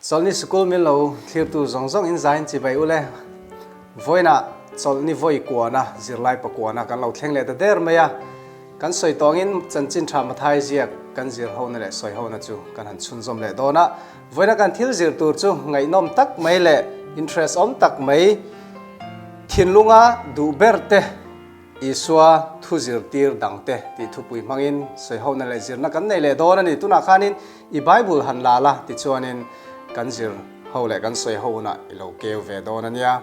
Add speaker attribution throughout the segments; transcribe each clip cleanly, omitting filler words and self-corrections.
Speaker 1: Solni school min lo clear tu zong in zain chi bai ule voina solni voi kuana zirlai pa kuana kan lo thleng le ta der maya kan soi tong in chanchin tha mathai ziak kan zir ho na le soi ho na chu kan han chun zom le dona voina kan thil zir tur chu ngai nom tak mai le interest om tak mai thinlunga du berte iswa thu zir tir dangte ti thu pui mangin soi ho na le zir na kan nei le dona ni tuna khanin I bible han la la ti chuanin kan zir ho le kan soi ho na ilo keu ve dona nia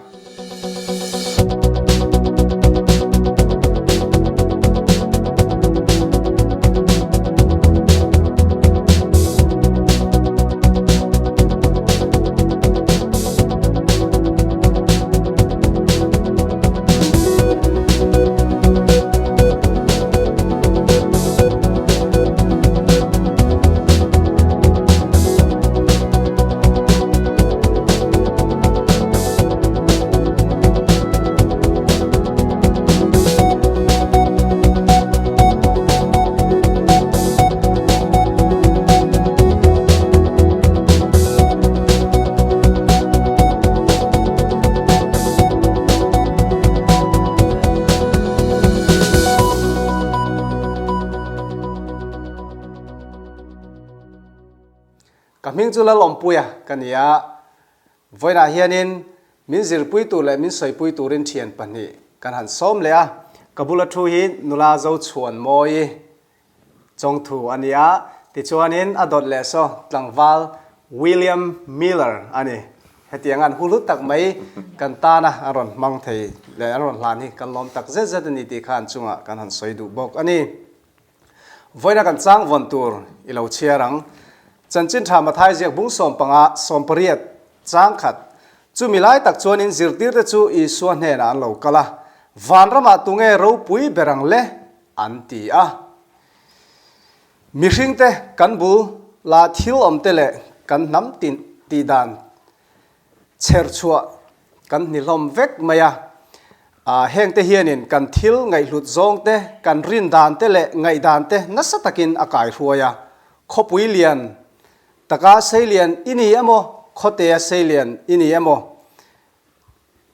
Speaker 1: kaming chu la lompuya kania voina hianin min zir pui tu le min soi pui turin thian pani kan han som le a kabula thu hi nula zo chuan moi chong thu ania ti chuanin adot le so tlangwal William Miller ani hetiangan hulut tak mai kan ta na aron mang thei le aron lan hi kan lom tak zet zet ni ti khan chunga kan han soi du bok ani voina kan chang von tur ilo chiarang chanchin tha mathai ziak bung som panga som pariat chang khat chu milai tak chuan in zirtir te chu I suan he na an lo kala van rama tunge ro pui berang le an ti a mi hring te kan bul la thil om te le kan nam tin ti dan cher chua kan nilom vek maya heng te hianin kan thil ngai hlut zong te kan rin dan te le ngai dan te nasatakin akai huaya khopui lian taka seilian ini emo khote seilian ini emo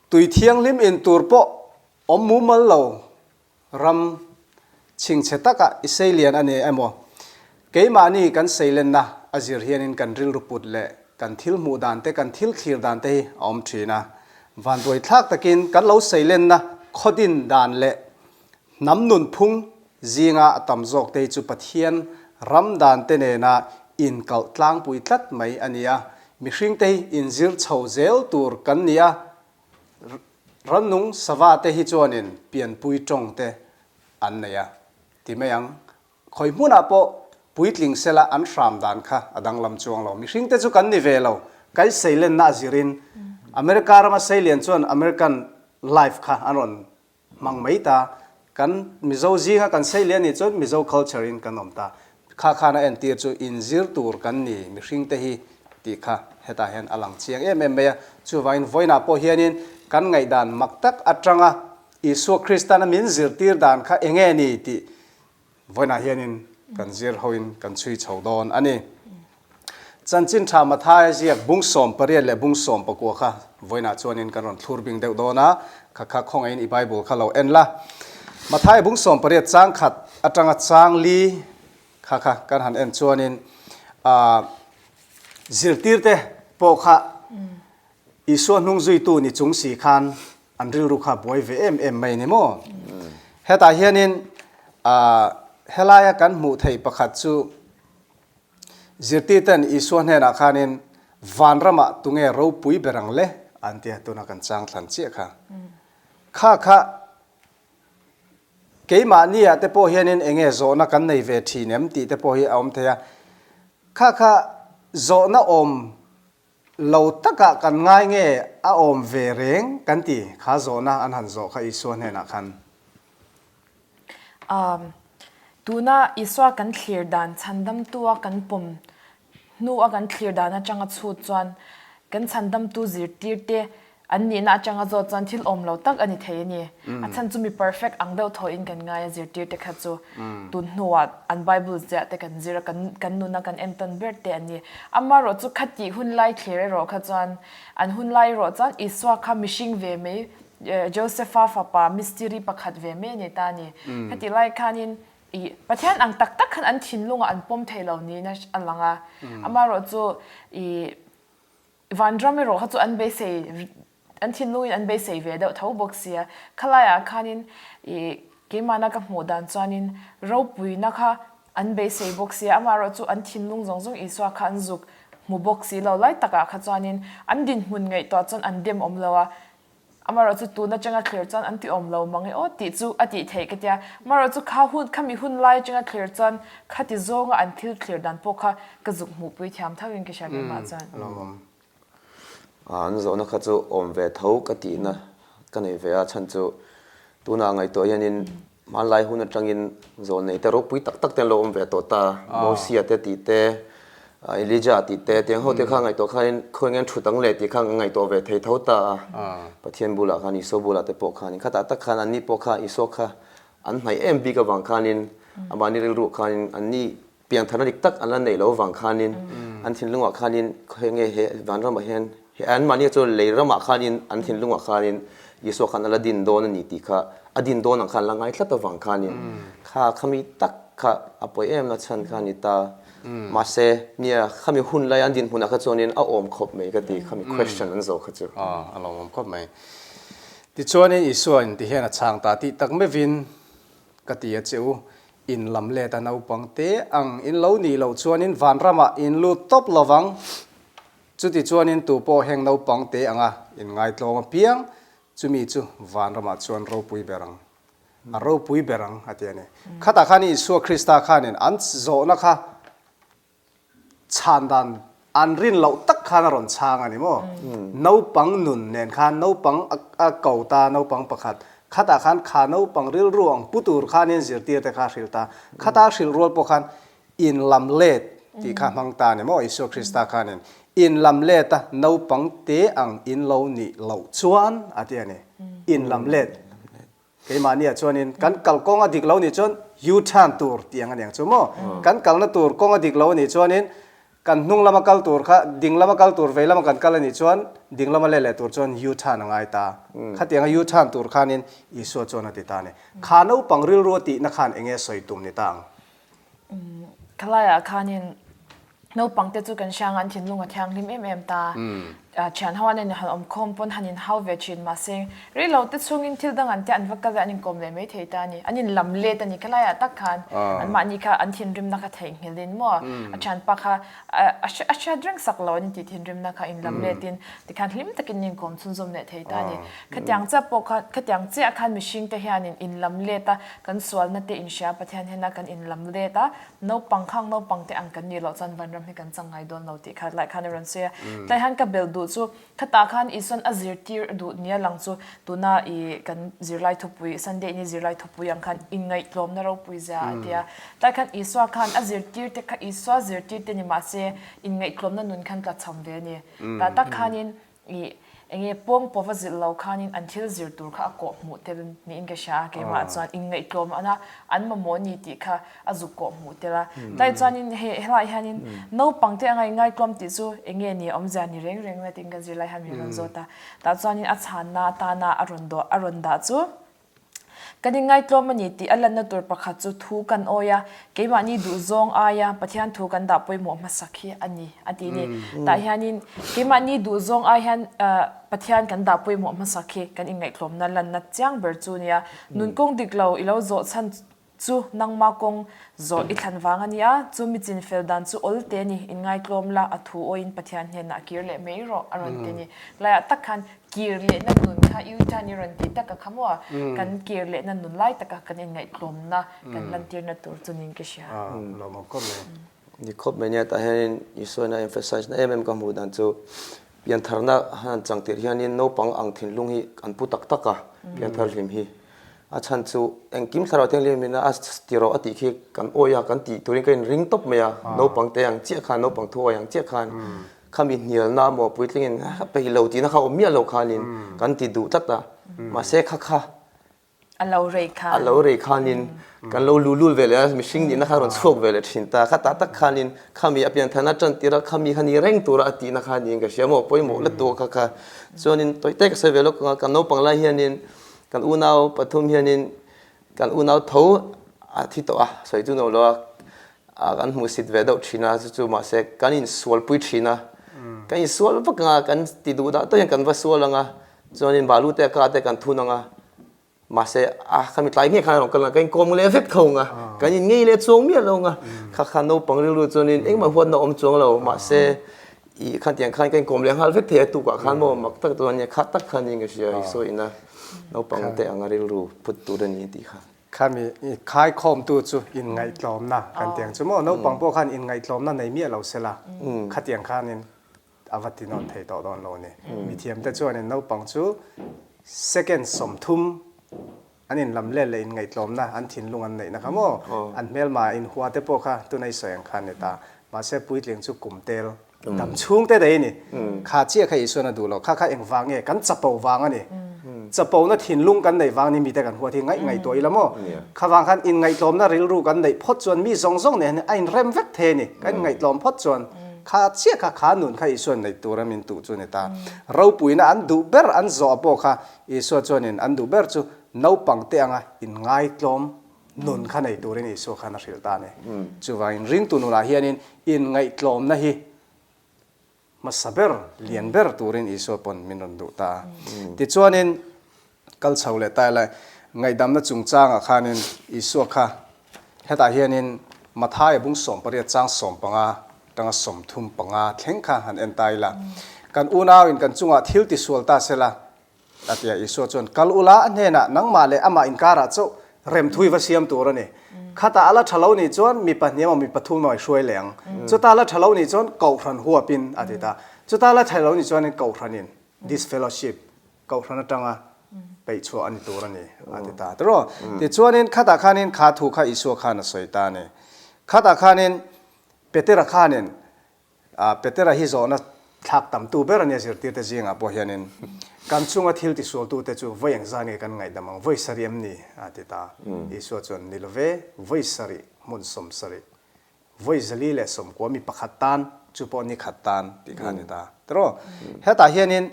Speaker 1: tui thiang lim in turpo ommumal lo ram ching chetaka seilian ane emo keima ni kan seilen na azir hianin kan ril ruput le kan thil mu dan te kan thil khir dan te om thina van doi thak takin kan lo seilen na khodin dan le nam nun phung zinga atam jok te chu pathian ram dan te ne na in kal tlang pui tlat mai ania mi hring te in zir chho zel tur kan nia ranung sawa te hi chuanin pian pui tong te an neya ti mayang khoi hmuna po puitling sela an ram dan kha adang lam chuang lo mi hring te chu kan ni ve lo kai seilen na zirin america rama seilen chuan american life kha anon mang mai ta kan mizo zinga kan seilen ni chuan mizo culture in kanom ta kha khana en tir chu inzir tur kan ni mi hring te hi ti kha heta hen alang chiang em ya chu vain voina po hianin kan ngai dan maktak atanga isu kristana min zir tir dan kha enge ni ti voina hianin kan zir hoin kan chui chaudon ani chanchin tha mathai ziak bung som pariat le bung som pakwa kha voina chuanin kan ron thur bing deuh dona kha kha khong in I bible kha lo en la mathai bung som pariat chang khat atanga chang li kha kan han en chuanin zirtir te po kha iswa nung zui tu ni chung si khan anril ru kha boy ve em mai ni mo heta hianin helaya kan mu thei pakhat chu zirtir ten iswa ne na khanin van rama tunge ro pui berang le antia tuna kan chang thlan chi kha keima nia te po hianin enge zo na kan nei ve thi nem ti te po hi om thea kha zo na om lo taka kan ngai nge a om ve reng kan ti kha zo na an han zo kha isuan he na khan
Speaker 2: tuna iswa kan clear dan chandam tua kan pum nu a kan clear dan atanga chu chuan kan chandam tu zir tir te อันนี้น่าจังอาจจะจันทิลอมเราตักอันนี้เทียนี่อาจารย์จะมี perfect อังเดาทออินกันง่ายจิตติแต่ขัดจูตุนหัวอัน Bible จะแต่กันจิระกันนู่นกันเอ็มตันเบิร์ตแต่อันนี้อามาเราจะขัดจีหุ่นไล่เคลียร์เราขัดจันอันหุ่นไล่เราจันอิสวาคามิชิงเวมีโจเซฟาฟาปามิสติรีประคัดเวมีเนี่ยตานี่ขัดจีไล่คานินอีประเทศอังตักขันอันทิ้งลงอันปมเทเหล่านี้นะอันหลังอามาเราจะอีวันดรามิโรขัดจูอันเบสอันที่นู่นอันเบสเวเดอร์ท้าวบอกเสียขลายคันินเกมานักหมูดันจานินเราปุยนะคะอันเบสบอกเสียอามาเราจูอันที่นุ่งจงอีสวาคันจุกหมูบอกเสียเราไล่ตะกะขจานินอันดินหุ่นไงตัวจนอันเดียมอมเลวอามาเราจูตัวนั่งจังเคลียร์จนอันที่อมเลวมังโอ้ติจูอดีตเทกเดียมาเราจูข้าหุ่นข้ามีหุ่นไล่จังเคลียร์จนข้าติจงอันที่เคลียร์ดันพวกข้ากระจุกหมูปุยทำเท่ายังกิจการมาจัน
Speaker 3: อันโซนก็จะอมเวทเอากตินะกันในเวอฉันจะตัวน่าไงตัวยันนินมาไล่หุ่นจังยินโซนในแต่รบปุยตักเต็มโลอมเวตัวตาโมเสียเตติเตเอลิจาติเตเตียงเขาเตข้างไงตัวข้าคนงั้นชุดตั้งเลติข้างไงตัวเวทเท่าตาปะเทียนบุระข้านิโซบุระเตปกข้านิข้าตักข้านันนี่ปกข้าอิโซข้าอันไหนเอ็มบีกับวังข้านินอันบานี่เรื่องข้านินอันนี้เปลี่ยนธนาดิกตักอันนั้นในเราวังข้านินอันที่ลุงว่าข้านินเฮงเฮวันเราไม่เห็นอันมันเนี่ยจะเลยระมาขานินอันที่ลุงว่าขานินยิสวขันอลาดินโดนนี่ติค่ะอดินโดนอังคันละไงทัดตะวังขานินข้าขมิตักข้าอภัยเอ็มนัชันขานิตามาเซเนี่ยขมิหุ่นไลอันดินหุ่นข้าจนินเอาอมคบไม่ก็ดีขมิ question อันโซข้าจู
Speaker 1: อารมณ์อมคบไม่ที่ชวนนี่อิส่วนที่เห็นช่างตาที่ตักไม่วินก็ที่จะจูอินลำเล่ตานาอุปังเตอังอินเหล่านี้เหล่าชวนอินวันรามาอินลูตบระวังจุดที่ชวนนินตัวโปแห่งเราปังเตอ่ะอินไงตัวมาเพียงจุมีจุวันรามาชวนเราปุยเบรังเราปุยเบรังฮัตยานี่ข้าตาข้านี่สัวคริสต์ข้านี่อันโซนะคะชันดันอันรินเราตักข้านรอนช่างอันนี้มั้งเราปังนุนเน้นข้าเราปังเก่าตาเราปังประคัดข้าตาข้านข้าเราปังริลรวงปุตุรข้านี่เสียตีแต่ข้าสิลตาข้าตาสิลรัวปคันอินลำเล็ดที่ข้ามังตาเนี่ยมั้งอิสัวคริสต์ข้านี่อินลำเล็ดเราปังเตอังอินเรานี่เราชวนอาทิตย์นี้อินลำเล็ดเกี่ยมาเนี่ยชวนอินกันกัลกงอดีตเรานี่ชวนยูทันตัวที่อย่างนั้นชั่วโมงกันกัลนั่นตัวกงอดีตเรานี่ชวนอินกันนุ่งละมากัลตัวค่ะดิ่งละมากัลตัวเวลามากันกัลนี่ชวนดิ่งละมาเล่ตัวชวนยูทันง่ายตาขัดยังยูทันตัวข้านี่อิสวชวนอาทิตย์นี้ข้าเราปังริลรัวตินักขันเองสวยตุ่มนี่ตัง
Speaker 2: ขลายข้านี่เราปังเตจูกันช่างอันทิ้งลงกับทางริมตาฉันฮาวนี่หันอมคมปนหันินฮาวเวชินมาเซงรีเราเตจูงินทิลดังอันเตอันวักกะอันนิกรมเลยไม่เทตานี่อันนี้ลำเล่ตันนี่ขลายตักขันอันมานี่ค่ะอันทิ้งริมนักเทงเฮลินมั่วฉันปะค่ะอาชาดริงสักเหล่านี่ที่ทิ้งริมนักอินลำเล่ตินที่ขันริมตะกินนิกรมซุนซุมเนี่ยเทตานี่ขัดยังจะปกขัดยังเจ้าขันมิชิงเตหันินอินลำเล่ตากันสวลนั่นเตอินเชียปะเทนเฮนักกันอินลำเล่ตาโนปังข้างโนปังเตอังกันนี่เราจันวันรำให้กันจังไงโดนเราติขัดหลายขันในรันเซียแต่หันกับเบลดูจูขัดตาขันอีส่วนอซิร์ตีดูเนี่ยหลังจูตัวน่าอีกันซิร์ไลทุบปุยซันเดย์นี่ซิร์ไลทุบปุยยังขันอินไงกลมน่าเราปุยเสียเดียแต่ขันอีส่วนขันอซิร์ตีแต่ขันอีส่วนซิร์ตีแต่นี่มาเสียอินไงกลมนั่นนุ่นขันกัดทำเวนี่แต่ตาขันอีเองป้องพอว่าจิเราขันอันที่ซิร์ตัวข้าก็หมดเดินนี่อินก็ชาเกี่ยมาจวนอินไงกลมอันมาโมนี่ติข้าอาจุก็หมดเดละแต่จวนเฮลัยฮันินน้องปังเตะไงกลมติจูเองนี่อมจานี่เร่งนะติงกันจิไลฮันมีรันโซตาแต่จวนอัศานาตานาอรุณดาจูกันยังไงกลมมันนี่ติอันนั้นตัวประคัตจูทูกันโอยาเกี่ยมันนี่ดูซองอายาปะเทียนทูกันดับไปหมดมาสักทีอันนี้นี่แต่ฮันนี่เกี่ยมันนี่ดูซองอายาปะเทียนกันดับไปหมดมาสักทีกันยังไงกลมนั่นลันนัดจ้างเบอร์จูเนี่ยนุ่นคงดิกเราอีเราโจชันจูนังมาคงโจอีทันวางอันนี้จูมิจินเฟลดันจูอลเตนี่ยังไงกลมละอัทูโออินปะเทียนเห็นนักกีฬาเล่ไม่รออรันเตนี่เลยตักขันกีฬาเล่นั่นนุ่นค่ะยูทานิรันติตักกับคำว่ากันกีฬาเล่นั่นนุ่นไล่ตักกันยังไงกลมนะกันลันเทียนนัตัวจูนิงเกชยา
Speaker 1: เรามาคบเลย
Speaker 3: นี่คบไม่เนี่ยแต่เห็นอิส่วนนั้น emphasize นะกับหมู่ดันจูเปลี่ยนทางนั้นหันจังเตียนนี่โนปังอังทิ้งลุงฮีอันพุตักเปลี่ยนทางลิมฮีอาชันจูเองกิมสารวัตรเลี้ยงมินะอาสติโรอติเคกันโอยากันติตัวนี้กันริงตบเมียโนปังเตียงเจี๊ยขันโนปังทัวยังเจี๊ยขัน ขามีเหนียวน้ำหมอปุ้ยลิงไปเหล่าตีนะเขาเมียเหล่าคานินกันติดูตัดตามาเสกค่ะ
Speaker 2: อันเราเรคา
Speaker 3: เราเรียกขานินกันเราลูเวลามิชิงนี่นะครับมันโชคเวลาชินตาข้าตักขานินข้ามีอภิญญาณจันติระข้ามีขันยเร่งตัวอตีนะขานินก็เสียหมดไปหมดแล้วตัวข้าส่วนนี้ตัวเต็กเสวลกันน้องปังไลเฮียนินกันอุณาวปฐุมเฮียนินกันอุณาวทูอาทิตย์ตัวสวยจุนเอาละกันมุสิตเวดชินาจู่มาเสกกันอินสวลปุยชินากันอินสวลปักงากันติดูดาตัวยังกันว่าสวลงาส่วนนี้บาลูเตะกาเตะกันทุนงามาเสขมิตไลเงี้ยขนาดกันละกันกลมเลยเอฟเฟกต์เขาไงกันยังงี้เลยจงเมียเราไงข้าโนปังเรื่องจนนี้เอ็งมาหัวน้อมจงเรามาเสอีขันเตียงขันกันกลมเลยฮัลเฟกต์เทียตุกขันโมมักตักตัวนี้ขัดตักขันยังไงเสียสวยนะเราปังเตะอังเรื่องพุทธตัวนี้ดีค่ะ
Speaker 1: ข้ามีคายคอมตัวจูอินไงกลอมนะกันเตียงชั่วโมงน้องปังพวกขันอินไงกลอมนั่นในเมียเราเสละขัดเตียงขันนี่อวัตินอนไทยต่อตอนเราเนี่ยมีเทียมแต่ช่วงนี้น้องปังจู second สมทุมอันนี้ลำเล่เลยไงกลอมนะอันทิ้งลงอันไหนนะครับโมอันเมลมาอินหัวเตปค่ะตัวในแสงขันเนี่ยตามาเสปุยเลี้ยงจูกลุ่มเตลดำช่วงเตได้นี่ข้าเชี่ยข้าอิสุนันดูเราข้าเองวางเนี่ยกันจับเป่าวางอันนี้จับเป่านั่นทิ้งลุงกันในวางนี่มีแต่กันหัวที่ไงตัวอีละโมข้าวางขันอินไงกลอมนั่นรู้กันในพอดจวนมีสองเนี่ยไอ้เริ่มเวกเทนี่กันไงกลอมพอดจวนข้าเชี่ยขาหนุนข้าอิสุนในตัวเรามินตุจวนเนี่ยตาเราปุยนะอันดูเบอร์อันจอบปข้าอิสุจวนเนี่ยอันดูเบอร์จูน้าปังเตียงอ่ะอินไงกลอมนุนข้าในตัวนี้อิสุข้านาริลตาเนี่ยจูว่าอินริงตุนุลาเฮียนินอินไงกลอมนะฮีมาสับเบอร์เลียนเบอร์ตัวนี้อิสุปนมินรันดูตาติดจวนนินกัลเชาเลตายเลยไงดำนั่นจุงจ้างอ่ะข้านินอิสุข้าเฮตาเฮียนินมาท้ายบุ้งสมปริยจ้างสมปังอ่ะตั้งสมทุมปังอ่ะเข่งข้าหันเอ็นตายละกันอุณาวินกันจุงอ่ะทิลติสวลตาเสละตัดยาอิสุจวนกัลอุลาอันเฮน่ะนังมาเลอามาอินการะโจเริ่มทุยวเสียมตัวนี่ข้าตาละทะเลานี่จวนมีปัญญามีปฐุมมาช่วยเหลียงจุดตาละทะเลานี่จวนเก่าทันหัวปินอดีตาจุดตาละทะเลานี่จวนเก่าทันิน this fellowship เก่าทันจังอ่ะไปชัวอันนี้ตัวนี่อดีตาแต่ว่าที่จวนนี้ข้าตาข้านินข้าถูกข้าอิสุข้าน่ะสวยตานี่ข้าตาข้านินเปเตระข้านินเปเตระฮิโซนะทักตำตูเบอร์เนี่ยสิร์ติเตจิงอ่ะพอเห็นนินการช่วงที่ทิลติสวลตูเตจูไว้ยังจานี่กันไงดมังไว้สริมนี่อาทิตาอิสวจนนิลเวไว้สริมุนสมสริไว้จลีเลสมกว่ามีปะขัดตันจูปอนี่ขัดตันที่ขานิตาแต่ว่าเฮตาเฮียนิน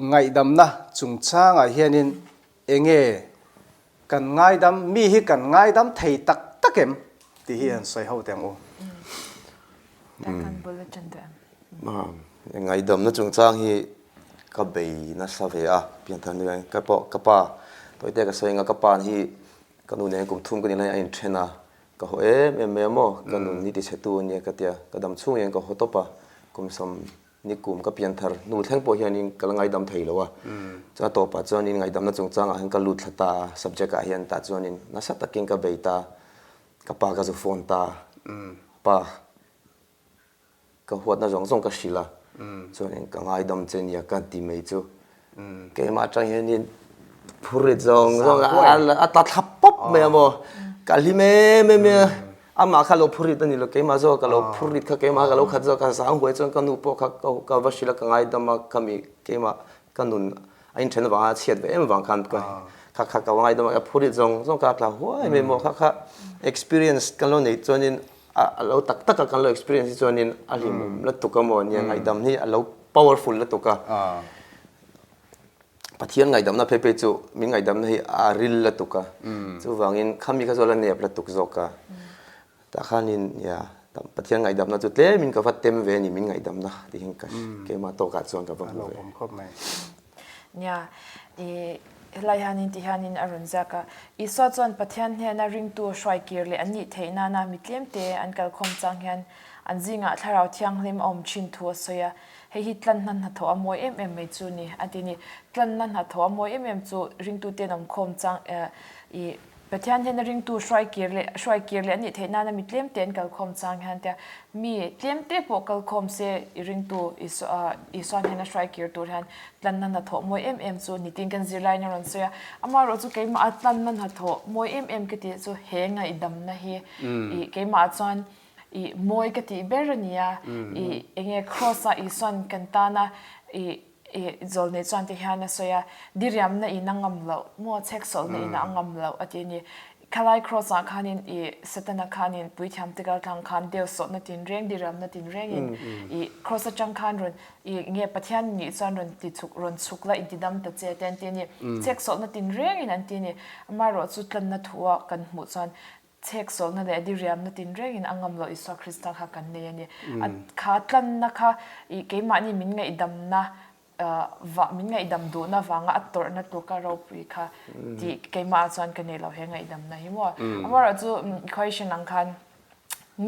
Speaker 1: ไงดำนะจุงช่างเฮียนินเองกันไงดำมีฮิกันไงดำไทยตักตักเอ็มที่เฮียนใส่หัวเตียงโอ
Speaker 2: แต่กันบุลจันเดม
Speaker 3: ยังไงดำนั่นจงจ้างฮีกับเบย์นั่นสาเวียเปลี่ยนทันเลยกับป้าตัวเด็กก็สวยงามกับป้าฮีกันนู่นเนี่ยกุมทุ่มกันนี่เลยไอ้เทน่าก็เอ๊ะแม่โม่กันนู่นนี่ที่เชตัวเนี่ยก็เดียก็ดำช่วงยังก็หัวโตปะกุมสมนี่กุมก็เปลี่ยนทันนู่นแท่งปอยนี่ก็ไงดำไทยแล้ววะจะโตปะจวนนี่ไงดำนั่นจงจ้างอ่ะเห็นก็ลุดตา subject อ่ะเห็นตาจวนนี่นั่นสัตว์กินกับเบย์ตากับป้าก็จะโฟนตาป้าก็หัวน่าจงส่งก็สิละส่วนนี้ก็ง่ายดำเจนี่กันตีไม่จู่เกี่ยมาจังเห็นนี่พูดจงอ่ะตัดทับป๊บเมียโมกะลิเมอามาข้าเราพูดตอนนี้เราเกี่ยมาจ้ก็เราพูดข้าเกี่ยมาก็เราขัดจ้กันสามหัวจนกันอุปก็ว่าสิละก็ง่ายดำมาก็มีเกี่ยมากันนู่นไอ้เช่นว่าเสียดไปบางครั้งก็ข้าก็ง่ายดำมาพูดจงก็กล่าวว่าเมียโมข้า experience กันเราเนี่ยจนนี้เราตักกันเรา experience จนนี้อารมณ์แล้วตุกมันยังไงดำนี่เรา powerful แล้วตุกปะเทียนไงดำนะเพ่จูมีไงดำนี่อาริลแล้วตุกจูวางินข้ามีข้าโซลันเนี่ยแล้วตุกจอกแต่ข้านี่เนี่ยปะเทียนไงดำนะจุดเล่มินก็ฟัดเต็มเวนี่มินไงดำนะที่เห็นกันเกี่ยมาโตกัดส่วนกับผม
Speaker 1: เลยผมครบไหม
Speaker 2: เนี่ยลายฮันินที่ฮันินอรุณจักะอีสวดส่วนปะเทียนเฮนาริงตัวช่วยเกียร์เลยอันนี้เทนานามิเลียมเตอันกัลคมจังเฮนอันจิงอ่ะถ้าเราเที่ยงลิมอมชินทัวเสียให้ฮิตลันนั่นหัดตัวมวยไม่จูนี่อันที่นี่ลันนั่นหัดตัวมวยจูริงตัวเตนอมคมจังอีปะเทียนเฮนาริงตัวช่วยเกียร์เลยอันนี้เทนานามิเลียมเตนกัลคมจังเฮนแต่มีเลียมเตปกัลคมเสียริงตัวอีสวนเฮนาช่วยเกียร์ตัวเฮนลันนั่นหัดตัวมวยจูนี่ติงกันจิไลน์นรันเสียอามาเราจูเกี่ยมาลันนั่นหัดตัวมวยก็ที่จูเฮงไงดำนะเฮอีเกี่ยมาจวน i moi ka ti berania i enge crossa i son kantana i zol ne chuan ti hian a soya diriam na i nangam lo mo chek sol na i na angam lo atini kalai crossa khanin i satana khanin puithiam tikal thang khan deu so na tin reng diram na tin reng in i crossa chang khan ron i nge pathian ni chuan ron ti chuk ron chukla intidam ta che ten tin ni chek so na tin reng in an tin ni amaro chu tlan na thuwa kan mu chuan chek sol na le diriam na tin reng in angam lo iso krista kha kan ne ni kha tlan na kha i keima ni min ngai dam na va min ngai dam do na wanga ator na to ka ro pri kha ti keima chuan kan ne lo he ngai dam na hi mo amara chu equation ang khan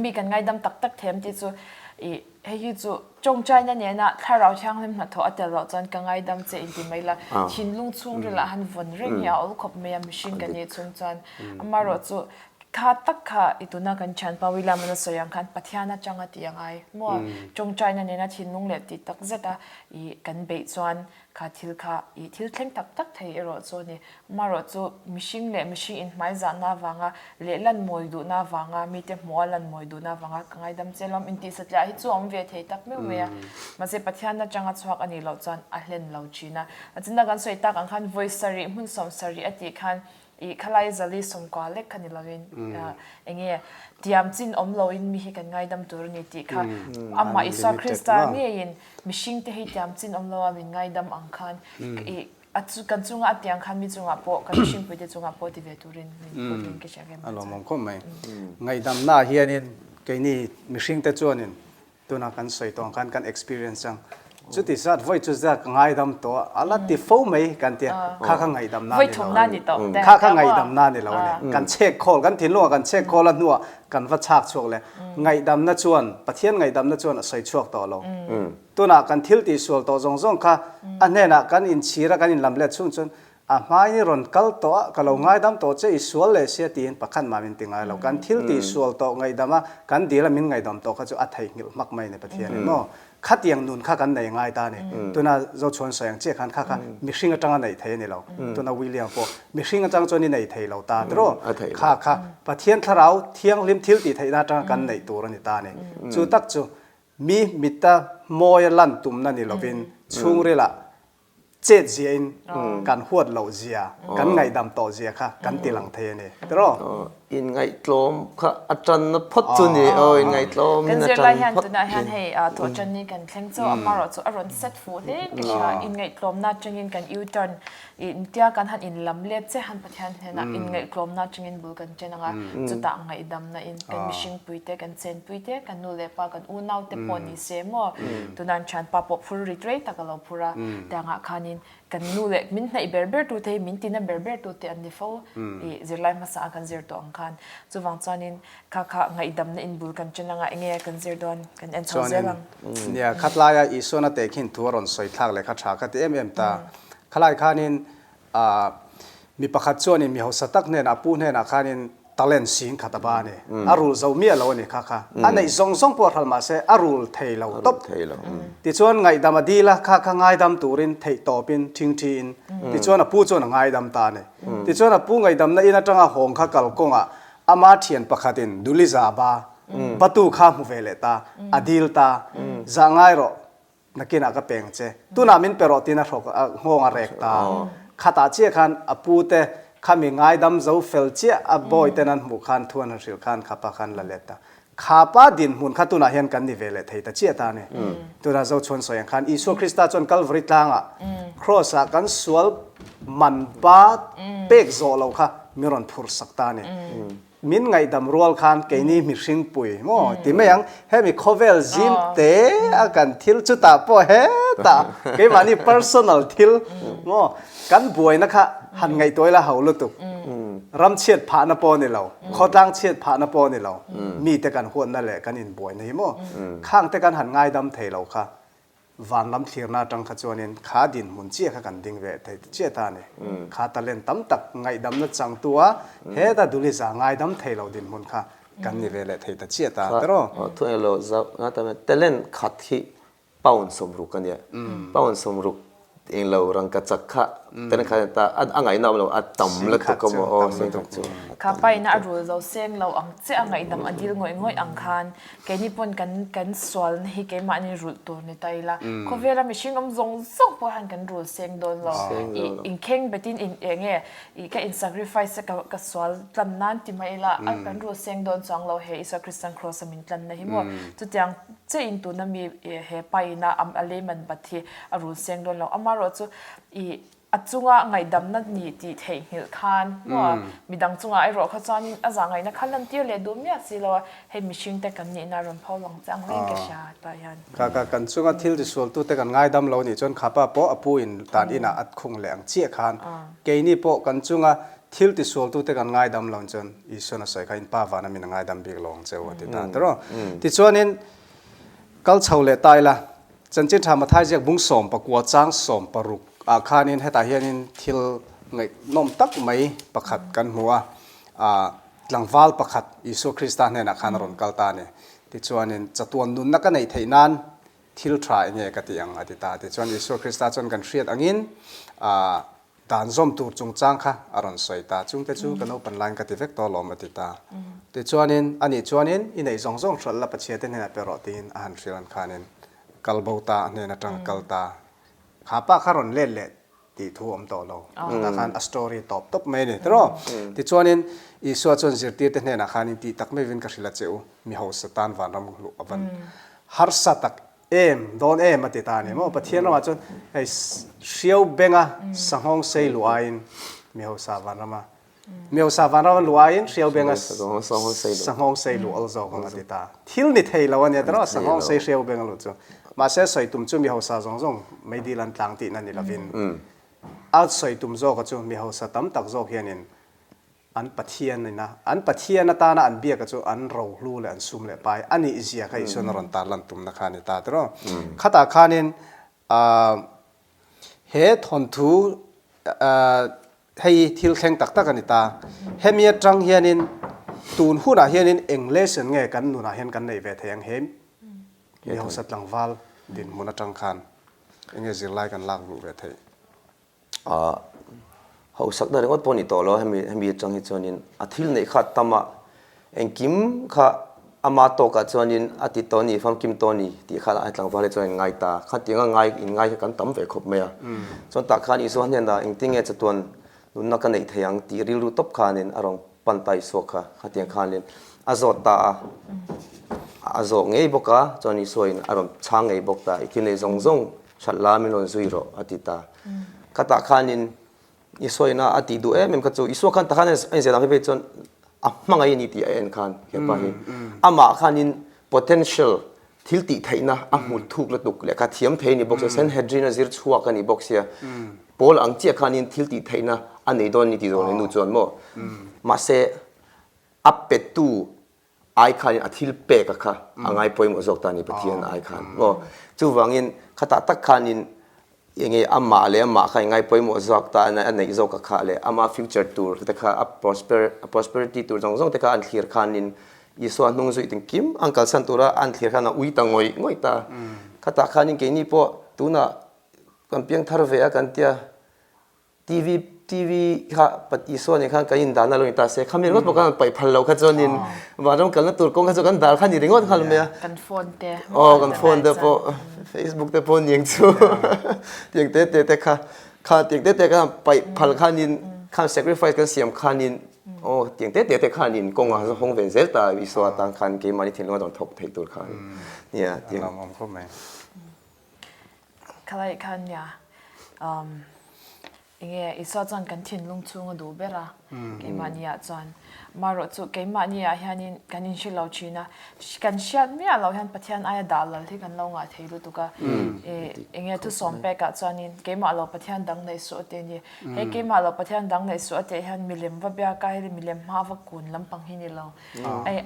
Speaker 2: mi kan ngai dam tak tak them ti chu i hei chu chong chai na ne na tharau thang lim na tho atel lo chuan ka ngai dam che in ti mai la thin lung chung ri la han von reng ya ol khop me machine kan ne chung chuan amara chu kha tak kha ituna kan chan pawila mana soyang khan pathiana changa ti angai mo chong china ne na thinung le ti tak zeta I kan be chuan kha thil kha I thil thleng tak tak thei ero chu ni maro chu mishing le mishing in mai za na wanga le lan moi du na wanga mi te mo lan moi du na wanga kangai dam chelom in ti satla hi chu om ve thei tak me me ma se pathiana changa chuak ani lo chuan a hlen lo china achina kan soi tak ang khan voice sari mun som sari ati khan I khalai zali somkwa lek khani lawin enge tiam chin omlo in mi hi kan ngai dam tur ni ti kha amma isa krista ni in mishing te hi tiam chin omlo a min ngai dam ang khan I achu kan chunga atiang khan mi chunga po kan mishing pui te chunga po ti ve turin min putin ke chagem
Speaker 1: alo mong khom mai ngai dam na hianin ke ni mishing te chuanin tuna kan soi tong kan experience chang chu ti sat voi chu za ngai dam to ala ti fo mai kan ti kha ngai dam na
Speaker 2: voi thum na ni to
Speaker 1: kha ngai dam na ni lo ne kan check call kan thin lo kan check call an nuwa kan va chak chok le ngai dam na chuan pathian ngai dam na chuan soi chuak to lo tuna kan thil ti sual to zong zong kha anena kan in chira kan in lamle chung chun a mai ni ron kal to kalo ngai dam to che isual le se tin pakhan ma min tingai lo kan thil ti sual to ngai dama kan dila min ngai dam to kha chu a thai ngil mak mai ne pathian no khát yang nun khát kan nei ngai ta ne tuna zo chon sayang che khan kha mixing atanga nei thei ne lo tuna William po mixing atang choni nei thei lo ta tro kha pathian tharau thiang lim thil ti thei na tang kan nei tur ani ta ne chu tak chu mi mita moy lan tum na ni lovin chung re la che jin kan huat lo zia kan ngai dam to zia kha kan tilang thei ne tro
Speaker 3: in ngai tlom kha atran na phot chu ni in ngai tlom
Speaker 2: kan
Speaker 3: na
Speaker 2: zir lai
Speaker 3: tran
Speaker 2: han
Speaker 3: phot
Speaker 2: tuna han hei to chan ni kan thleng chu amaro chu aron set fu le kisha in ngai tlom na changin kan u turn in tia kan han in lam le che han pathian hena in ngai tlom na changin bul kan chenanga chu ta ngai dam na in kan mishing puite kan chen puite kan nu le pa kan u nau te poni se mo tunan chan pa pop full retreat takalo pura tanga khanin kan nu le min nai berber tu te min tina berber tu te an defo I zirlai masa kan zir to ang khan chuwang chuanin kha ngai dam na in bul kan chenanga enge kan zir don kan en thozelang
Speaker 1: nia khatlaya isona te khin thuaron soi thak le kha tha kha te ta khalai khanin mi pakhat chuan mi ho satak ne na pu ne na khanin talent sing khataba ne arul zo mi alo ni kha anei zong zong por halma se arul theilo top
Speaker 3: theilo
Speaker 1: ti chuan ngai dam adila kha ngai dam turin thei topin thing thin ti chuan pu chuan ngai dam ta ne ti chuan pu ngai dam na ina tanga hong kha kal konga ama thian pakhatin duliza ba patu kha mu vele ta adil ta zangai ro nakina ka peng che tuna min pero tina thok ngonga rek ta khata che khan apute khami ngai dam zo fel che a boy tenan mu khan thuan ril khan khapa khan la leta khapa din hun khatuna hian kan ni vele thei ta che ta ne tura zo chon soyang khan isu krista chon calvary tlanga cross a kan sual man ba pek zo lo kha miron phur sakta ne min ngai dam rol khan ke ni mi hring pui mo ti me yang he mi khovel zim te a kan thil chu ta po he ta ke mani personal thil mo kan buai na kha han ngai toy la haulu tu ram chiat pha na po ni lo khodang chiat pha na po ni lo mi te kan huan na le kan in buai nei mo khang te kan han ngai dam thei lo kha van lam thirna tang kha chuanin kha din mun chi kha kan ding ve thei che ta ne kha talent tam tak ngai dam na chang tua he ta duli za ngai dam thei lo din mun kha kan ni ve le thei ta che ta tro
Speaker 3: tu elo za nga ta me talent khat hi paun somru kan ya paun somru eng lo rang ka chakha แต่นั่นคือตาอันไงน้ำเราอัดต่ำแล้วก็มาโอ้เสียงถูกจุ
Speaker 2: ข้าไปนะรู้เราเสียงเราอังเสียงไงดำอดีตง่อยง่อยอังคารแกนี่ปนกันสวลให้แกมานี่รู้ตัวในไตละเขาเวลาไม่ชิงอมซงส่งพอหันกันรู้เสียงโดนเราอินเข่งไปที่อินเองอีกอิน sacrifice กับสวลลำนั้นที่ไม่ละอันกันรู้เสียงโดนสองเราเฮอิสคริสตันครอสมินตันนะฮิโมจุดยังเจอินตัวนั้นมีเฮไปนะอัมอเลมันบัดที่รู้เสียงโดนเราอามารู้จุอีอัดจุงอ่ะไงดำนั่นนี่ที่เทหิลคานว่ามีดังจุงอ่ะไอ้รอเขาจอนี่อาจารย์ไงนะคันนั่นเที่ยวเลยดูเนี่ยสิเราให้มีชิงแต่กันนี่นารำพอลองจังเล่นกระชาตายัน
Speaker 1: กันจุงอ่ะทิลที่ส่วนตัวแต่กันง่ายดำเรานี่จนขับปะอปุอินตานอินะอัดคงแหลงเชี่ยคานเกนี่ปะกันจุงอ่ะทิลที่ส่วนตัวแต่กันง่ายดำเราจนอีส่วนน่ะใส่กันป้าวานามีง่ายดำบีกลองเจ้าติดตาแต่รอที่ส่วนนี้กัลเช่าเลตายละจันจิตทำมาท้ายจากบุ้งสมปะกัวจ้างสมปะรุกอาคานินให้ตาเฮียนินทิลไงนมตักไม่ประคัดกันหัวหลังวาลประคัดอิสุคริสต์เนี่ยนะขานรอนกัลตาเนี่ยที่ชวนนินจะตัวนุนนักกันในไทยนานทิลทรายเนี่ยกติยังอธิตาที่ชวนอิสุคริสต์จนกันเชียดอังินด่านส้มตูจงจ้างค่ะอารอนสวยตาจุงแต่จูกันเอาเป็นลายกติเวกตัวลมอธิตาที่ชวนนินอันนี้ชวนนินอินในสองชัลละปัจเจตเนี่ยเป็นรอตีนอาหารฟิลันขานินกัลโบตาเนี่ยนะจังกัลตาข้าป้าขารอนเล่นเล่ตีทุ่มต่อเราแต่การสตอรี่ตอบไม่เนี่ยแต่รอที่ชวนนินอีส่วนส่วนสิทธิ์เนี่ยนะขานินตีตักไม่วินกระสิละเจ้ามีหัวสตานวันรำลุวันฮาร์สตักโดนมาติตาเนี่ยมั่วปะเทียนเราจนไอ้เชียวเบงอ่ะสังหงเซลุอายินมีหัวสาวันรำมีหัวสาวันรำลุอายินเชียวเบงอ่ะสังหงเซลุอัลโซของติตาทิลนิดเฮลวันเนี่ยแต่รอสังหงเซเชียวเบงลุจ้ะมาเสียใส่ตุ่มจุ่มมีหัวสาจงไม่ดีลันต่างตีนั่นนี่ละวินเอาใส่ตุ่มโจก็จุ่มมีหัวสาตั้มตักโจเฮียนินอันปะเทียนนี่นะอันปะเทียนตานะอันเบียก็จุอันเราลู่เลยอันซุ่มเลยไปอันนี้อีเสียใครส่วนรันตาลันตุ่มนักขานิตาแต่รอข้าตาขานินเฮทอนทูให้ทิลแข่งตักกันนิตาเฮมีจังเฮียนินตูนหูน่ะเฮียนินเอ็งเลสเงกันนูน่ะเห็นกันในเวทยังเฮมมีหัวสัตว์หลังวาลดินมุนจังคันเอ็งจะไล่กันลากลูเวท
Speaker 3: เขาสักได้ก็ปนิโตแล้วให้มีจังหิจนินอาทิตย์นี้ขัดตามะเอ็งกิมข้าอามาโตกับจนินอาทิตย์ตอนนี้ฟังกิมตอนนี้ที่ข้าไอ้หลังวาลจนินง่ายตาขัดยังง่ายกันตั้มเวคบเมียจนตาข้านี่ส่วนเนี่ยนะเอ็งติ้งจะตัวนุนนักกันในเทียงที่ริลุตบข้านินอารมณ์ปันไตสวกค่ะขัดยังข้านินอาโซตาอาโซเงยบกะจนิสวยอารมณ์ช่างเงยบกตาอีกทีในซงฉันลามิลอนซุยโรอาทิตาขัดตาข้านินอีสวยนะอดีตดูเมื่อกี้อีสวยกันตะขันเอ็นเสด็จไปจนมังไงนี่ที่เอ็นขันเห็นปะเห็นมาขันิน potential ทิลติไทยนะมุดทุกระตุกเลยกัดเทียมไทยนี่บอกเซนเฮดรีน่าซิร์ชัวกันนี่บอกเสียพอลอังเจียขันินทิลติไทยนะอันนี้โดนนี่ที่โดนนู่นจวนมั้งมาเสอัปเปตูไอขันอาทิลเปกะค่ะอังไงพอยมั่วจกตานี่ปะเทียนไอขันมั้งจู่วังอินขัดตักขันินยังไงอาเลยอาใครไงพอยมั่วจกตาอันนี้จกค่ะเลยfuture tour แต่ค่ะprosperity tourจงแต่ค่ะอันเคลียร์ขันินอีส่วนนุ่งสุดถึงกิมอังกัลสันตุระอันเคลียร์ขันอุ้ยตังงอยตาขัดขันินแค่นี้พอตัวน่ะกันเพียงทาร์เวียกันเตียทีวีค่ะปฏิส่วนนี้ค่ะกันยินดานาลงตาเสกขมิ้นรถบอกกันไปพันเราขจรนินวันนั้นกันนั่งตัวกงขจรกันดาขันยิ่งงดขันเมีย
Speaker 2: กันโฟนเตะ
Speaker 3: กันโฟนเตะพอ Facebook เตะพอยิงชูยิงเตะค่ะยิงเตะกันไปพันขันยินขัน sacrifice กันเสียมขันยินยิงเตะขันยินกงอ่ะห้องเวนเซลตาวิสวาตังขันเกมมันที่เราต้องทบทวนตัวขันเนี่ยยิง
Speaker 2: ใครขันเนี่ยเงี้ยอีสอจันกันทิ้งลงทุ่งดูเบล่าเกมมันเนี่ยจันมารถจุเกมมันเนี่ยเฮียนี่กันยินชิลเราชีนะกันเชียดไม่เราเห็นประเทศไอ้ดาลที่กันเราง่ายที่รู้ตัวก็เงี้ยทุกสมเปกจันนี่เกมมันเราประเทศดังในสุดเดียนี่เฮ้เกมมันเราประเทศดังในสุดเดียเห็นมิเลมว่าเบียกายมิเลมมาวักุนลำพังหินี่เรา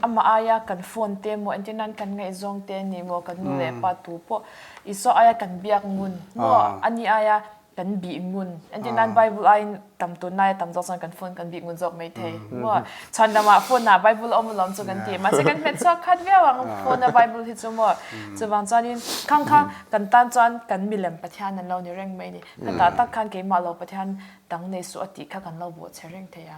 Speaker 2: อามาอายากันโฟนเตมอันที่นั่นกันไงจงเตนี่มัวกันนู่นเลยปัดตัวพออีสออายากันเบียกงุนมัวอันนี้อายา กันบีงุนอันที่นั้นไบเบิลไอ้ตำตัวนายตำจอกสันกันฝนกันบีงุนจอกไม่เทว่าฉันดามาฝนน่ะไบเบิลเอามาล้อมจอกกันทีมาสักกันเป็นชอบคัดเวียวังฝนน่ะไบเบิลที่จุ่มว่าจะบางจอนี่ข้างๆกันตันจอนกันมีเลมปะทานนั้นเราในเรื่องไม่นี่แต่ตักขันเกมาเราปะทานดังในสุอติข้ากันเราบวชเรื่องเทีย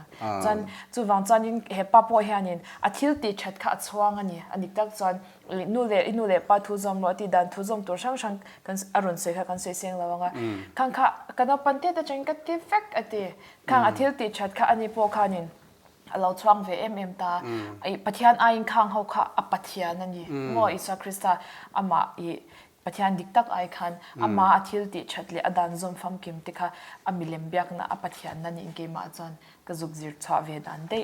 Speaker 2: จอนจูบางจอนี่เฮปป้าพ่อเฮียนี่อาทิตย์ติชัดข้าช่วงอันนี้อันนี้ตักจอนนู่นเลยป้าทุจอมรอที่ดันทุจอมตัวช่างกันอรุณสวยค่ะกันสวยเสียงเราว่าข้างๆกันเอาปันเทแต่จังก็ที่เฟกอติข้างอาทิตย์ติชัดข้าอันนี้พวกข้านี่เราช่วงเวตาไอ้ปะทานไอ้ข้างเขาข้าอปะทานนั่นนี่มั่วอิสระคริสต์อามาอีปะทานดิกตักไอคันอามาอาทิตย์ติชัดเลยอดันซอมฟัมกิมติค่ะอามิเลมเบียกนะอปะทานนั่นนี่เกมาจอนก็จุกจิรชอบเวดันเด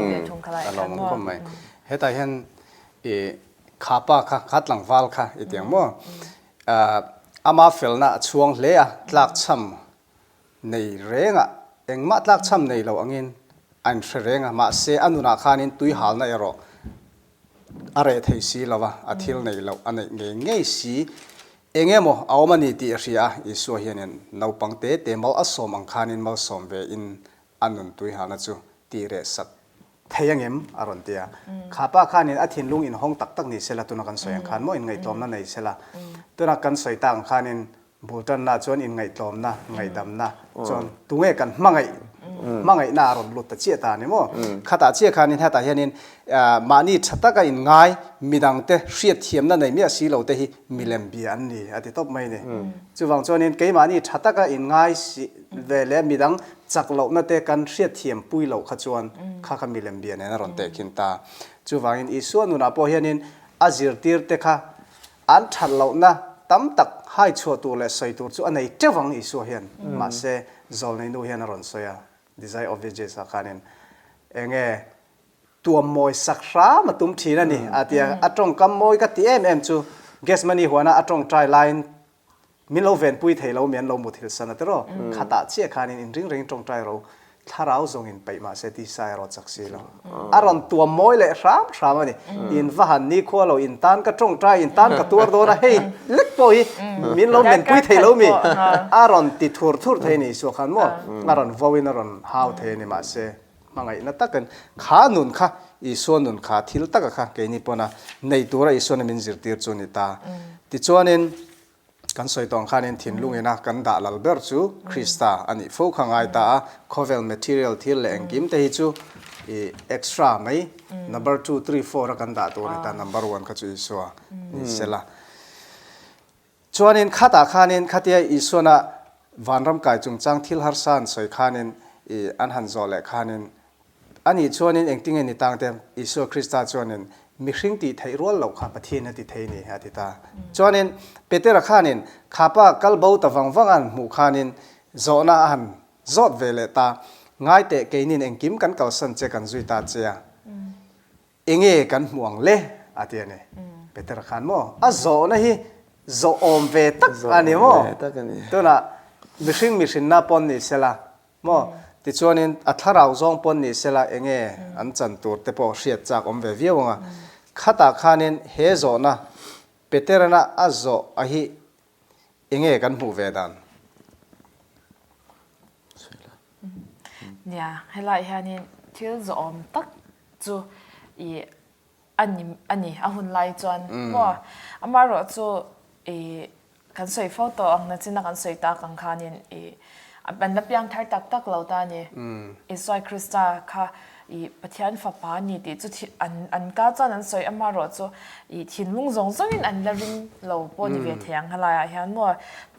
Speaker 2: เวทุงคลายกันมั่ว
Speaker 1: เฮตาเห็นขาป้าค่ะขัดหลังวาลค่ะอีเดียงมั่วอามาเฟลน่ะช่วงเลี้ยหลักช้ำในเร่งอ่ะเองมาหลักช้ำในเราอังอินอันเร่งอ่ะมาเสียอนุนาคานินตุยหาลน่ะรออะไรไทยสีเราวะอาทิลในเราอันนี้เงี้ยสีเองมั่วเอามันนี่ตีเสียอิสวเฮียนเราปังเตะมาอัศมังคานินมาสมเวอินอันนุนตุยหานะจูตีเรสัตเทียงเอ็มอารอนเตียข้าป้าข้านินอาทิตย์ลุงอินห้องตักนี่เสละตัวนักการสอยขันมั่วอินไงตอมนั่นในเสละตัวนักการสอยต่างข้านินบูตันน่ะจวนอินไงตอมน่ะไงดำน่ะจวนตัวเงกันมั่งไงน่ารอนลุตตะเจียตานี่มั่วข้าตาเจียข้านินให้ตาเฮียนินมานี่ชัดตะกันอินไงมีดังเตะเสียเทียมนั่นในเมียสีเหล่าเตะฮิมีเลมเบียนนี่อาทิตย์ตบไม่เนี่ยจู่วังจวนอินเกี่ยมานี่ชัดตะกันอินไงเวลามีดังจากเหล่านั่นเตะกันเสียเทียมปุยเหล่าขจวนข้ามีเลมเบียนเนี่ยรอนเตะขินตาจู่วังอินอิส่วนนุนาพอเฮียนินอาจิรตีร์เตะข้าอันทัดเหล่าน่ะตั้มตักให้ชัวตัวเลยใส่ตัวจู่อันไหนเจ้าวังอิส่วนเฮียนมาเสจอลในนู่เฮียนรอนสอยdesign of villages akanin enge tuam moi sakra matum thina ni atia atong kam moi ka ti em chu gas money huana atong try line min lo ven pui thei lo mian lo mu thil san atero khata che khanin in ring tong try ro tharau zong in pai ma se ti sai ro chaksi lo aron tuam moi le ram ani in vahan ni kho lo in tan ka tong try in tan ka tur do na hey lek poi min lo men pui thei lo mi aron ti thur thei ni so khan mo aron vowin aron how thei ni ma se mangai na takan kha nun kha i so nun kha thil taka kha ke ni pona nei tura i so na min zir tir chuni ta ti chuanin kan soi tong khanin thin lungena kan da lal ber chu krista ani fo khangai ta khovel material thil le engkim te hi chu e extra mai number 2 3 4 kan da to ni ta number 1 kha chu so ni sela chuanin khata khanin khatia isona vanram kai chung chang thil har san soi khanin e an han zo le khanin ani chuanin engting ani tangte iso krista chuanin mixing ti thai rol lo kha pathina ti thei ni ha ti ta chuanin petera khanin khapa kalbo ta wangwangan mu khanin zona an zot vele ta ngai te keinin engkim kan kausan che kan zui ta che enge kan muang le atiane petera khan mo a zo na hi zo om ve tak ani mo to na mixing na pon ni sela mo ti chuanin atharau zong pon ni sela enge an chan tur te po hriat chak om ve viawanga khata khanin he zo na peterana azo ahi enge kan mu ve dan
Speaker 2: เนี่ยให้ไล่ฮะนี่ที่จะอมตักจูอีอันนี้อาหุ่นไล่จวนว่าอามารู้จูกันสวยโฟโต้อันนั้นจินกันสวยตากังขานี่เป็นนับยังท้ายตักเหล่าตานี่สวยคริสตาค่ะประเทศฝาปานี่ที่จุดอันก้าวจนั้นสวยอามารู้จูถิ่นลุงสงอันละริงเหล่าปนเวียเทียงอะไรฮะว่า